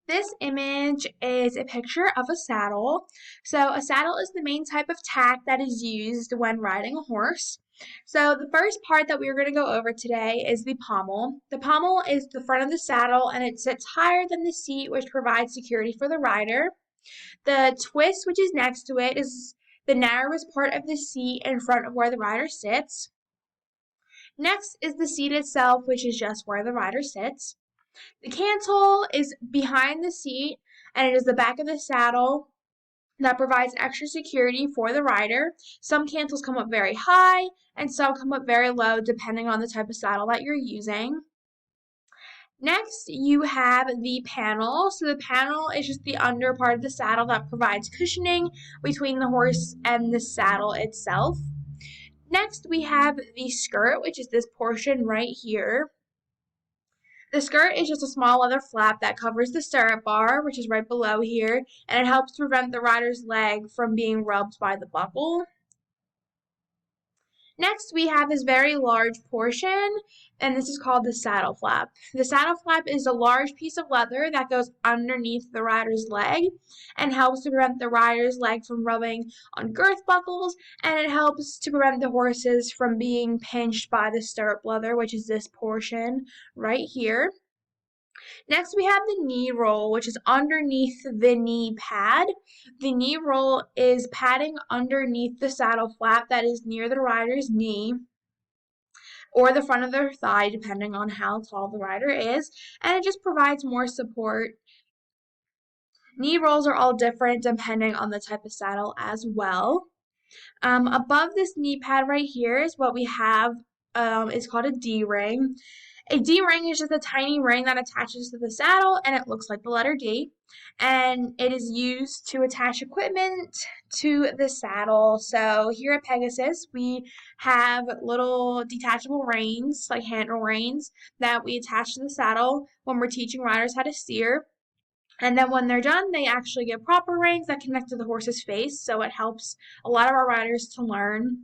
This image is a picture of a saddle. So, a saddle is the main type of tack that is used when riding a horse. So, the first part that we're going to go over today is the pommel. The pommel is the front of the saddle and it sits higher than the seat, which provides security for the rider. The twist, which is next to it, is the narrowest part of the seat in front of where the rider sits. Next is the seat itself, which is just where the rider sits. The cantle is behind the seat and it is the back of the saddle that provides extra security for the rider. Some cantles come up very high and some come up very low depending on the type of saddle that you're using. Next, you have the panel. So the panel is just the under part of the saddle that provides cushioning between the horse and the saddle itself. Next, we have the skirt, which is this portion right here. The skirt is just a small leather flap that covers the stirrup bar, which is right below here, and it helps prevent the rider's leg from being rubbed by the buckle. Next, we have this very large portion, and this is called the saddle flap. The saddle flap is a large piece of leather that goes underneath the rider's leg and helps to prevent the rider's leg from rubbing on girth buckles, and it helps to prevent the horses from being pinched by the stirrup leather, which is this portion right here. Next, we have the knee roll, which is underneath the knee pad. The knee roll is padding underneath the saddle flap that is near the rider's knee or the front of their thigh, depending on how tall the rider is, and it just provides more support. Knee rolls are all different depending on the type of saddle as well. Above this knee pad right here is what we have. It's called a D-ring. A D-ring is just a tiny ring that attaches to the saddle and it looks like the letter D. And it is used to attach equipment to the saddle. So here at Pegasus, we have little detachable reins, like handle reins, that we attach to the saddle when we're teaching riders how to steer. And then when they're done, they actually get proper reins that connect to the horse's face. So it helps a lot of our riders to learn.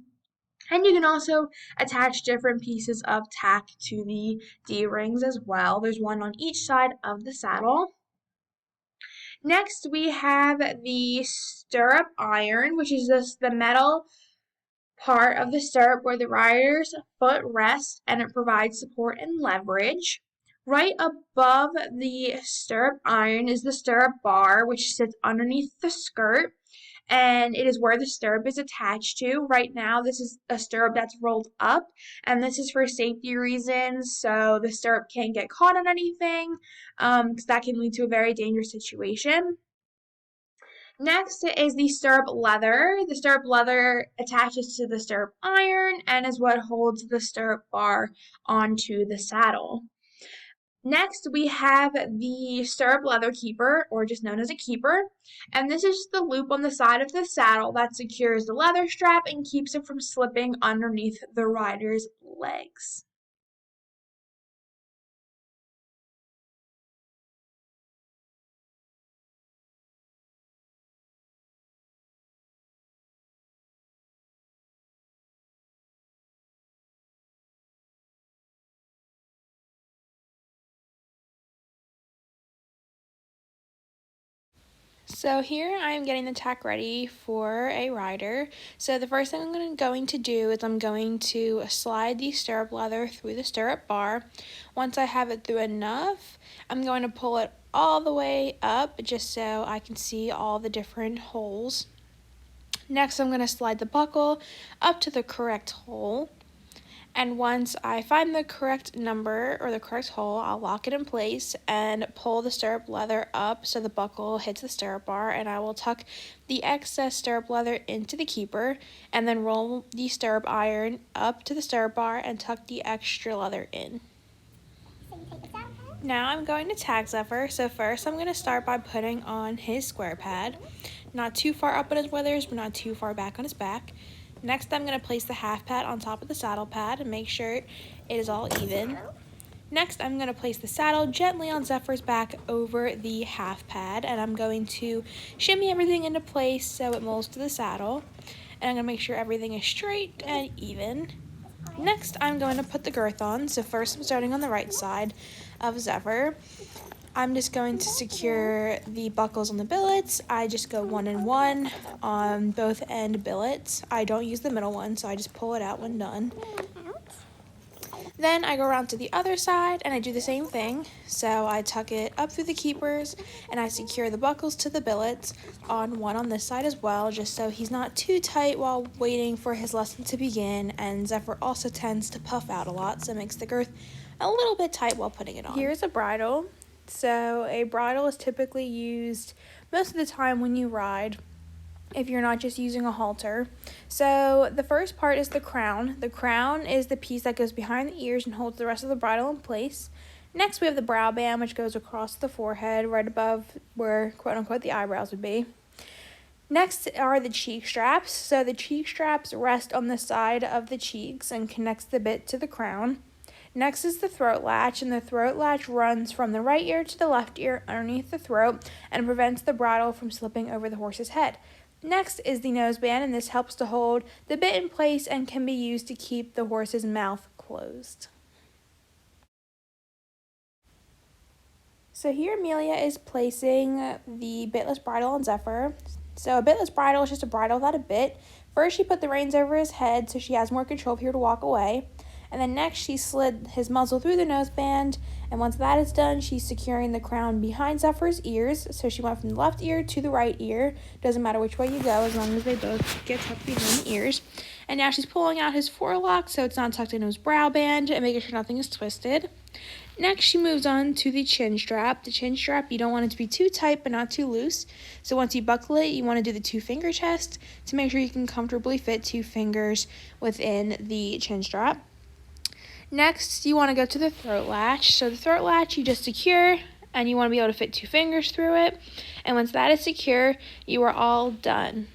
And you can also attach different pieces of tack to the D-rings as well. There's one on each side of the saddle. Next, we have the stirrup iron, which is just the metal part of the stirrup where the rider's foot rests and it provides support and leverage. Right above the stirrup iron is the stirrup bar, which sits underneath the skirt, and it is where the stirrup is attached to. Right now, this is a stirrup that's rolled up, and this is for safety reasons, so the stirrup can't get caught on anything, because that can lead to a very dangerous situation. Next is the stirrup leather. The stirrup leather attaches to the stirrup iron and is what holds the stirrup bar onto the saddle. Next, we have the stirrup leather keeper, or just known as a keeper, and this is the loop on the side of the saddle that secures the leather strap and keeps it from slipping underneath the rider's legs. So here I am getting the tack ready for a rider. So the first thing I'm going to do is I'm going to slide the stirrup leather through the stirrup bar. Once I have it through enough, I'm going to pull it all the way up just so I can see all the different holes. Next, I'm going to slide the buckle up to the correct hole. And once I find the correct number or the correct hole, I'll lock it in place and pull the stirrup leather up so the buckle hits the stirrup bar, and I will tuck the excess stirrup leather into the keeper and then roll the stirrup iron up to the stirrup bar and tuck the extra leather in. Now I'm going to tag Zephyr. So first I'm going to start by putting on his square pad, not too far up on his withers but not too far back on his back. Next, I'm going to place the half pad on top of the saddle pad and make sure it is all even. Next, I'm going to place the saddle gently on Zephyr's back over the half pad, and I'm going to shimmy everything into place so it molds to the saddle. And I'm going to make sure everything is straight and even. Next, I'm going to put the girth on. So first, I'm starting on the right side of Zephyr. I'm just going to secure the buckles on the billets. I just go 1 and 1 on both end billets. I don't use the middle one, so I just pull it out when done. Then I go around to the other side and I do the same thing. So I tuck it up through the keepers and I secure the buckles to the billets on one on this side as well, just so he's not too tight while waiting for his lesson to begin. And Zephyr also tends to puff out a lot, so it makes the girth a little bit tight while putting it on. Here's a bridle. So a bridle is typically used most of the time when you ride, if you're not just using a halter. So the first part is the crown. The crown is the piece that goes behind the ears and holds the rest of the bridle in place. Next we have the brow band, which goes across the forehead right above where quote unquote the eyebrows would be. Next are the cheek straps. So the cheek straps rest on the side of the cheeks and connects the bit to the crown. Next is the throat latch, and the throat latch runs from the right ear to the left ear underneath the throat and prevents the bridle from slipping over the horse's head. Next is the noseband, and this helps to hold the bit in place and can be used to keep the horse's mouth closed. So here Amelia is placing the bitless bridle on Zephyr. So a bitless bridle is just a bridle without a bit. First she put the reins over his head so she has more control if he were to walk away. And then next she slid his muzzle through the noseband, and once that is done, she's securing the crown behind Zephyr's ears. So she went from the left ear to the right ear. Doesn't matter which way you go, as long as they both get tucked behind the ears. And now she's pulling out his forelock so it's not tucked into his brow band and making sure nothing is twisted. Next, she moves on to the chin strap. The chin strap, you don't want it to be too tight but not too loose. So once you buckle it, you want to do the 2-finger test to make sure you can comfortably fit 2 fingers within the chin strap. Next, you want to go to the throat latch. So the throat latch you just secure, and you want to be able to fit 2 fingers through it. And once that is secure, you are all done.